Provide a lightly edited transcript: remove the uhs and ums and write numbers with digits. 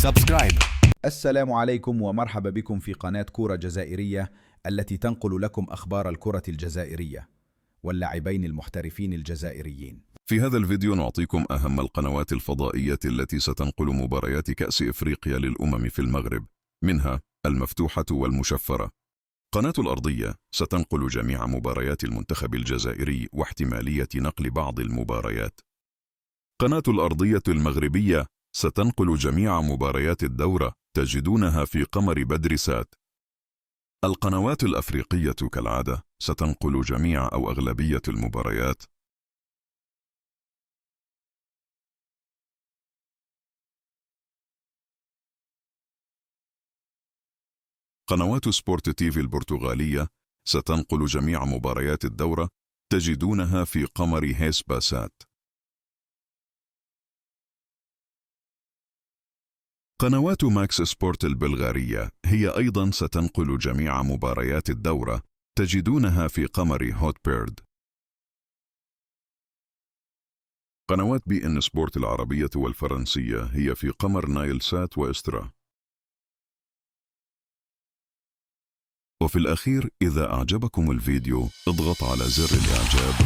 subscribe. السلام عليكم ومرحبا بكم في قناة كورة جزائرية التي تنقل لكم أخبار الكرة الجزائرية واللاعبين المحترفين الجزائريين. في هذا الفيديو نعطيكم أهم القنوات الفضائية التي ستنقل مباريات كأس إفريقيا للأمم في المغرب، منها المفتوحة والمشفرة. قناة الأرضية ستنقل جميع مباريات المنتخب الجزائري واحتمالية نقل بعض المباريات. قناة الأرضية المغربية ستنقل جميع مباريات الدورة، تجدونها في قمر بدرسات. القنوات الأفريقية كالعادة ستنقل جميع أو أغلبية المباريات. قنوات سبورت تيفي البرتغالية ستنقل جميع مباريات الدورة، تجدونها في قمر هيسباسات. قنوات ماكس سبورت البلغارية هي أيضا ستنقل جميع مباريات الدورة، تجدونها في قمر هوت بيرد. قنوات بي إن سبورت العربية والفرنسية هي في قمر نايل سات وإسترا. وفي الأخير، إذا أعجبكم الفيديو اضغط على زر الإعجاب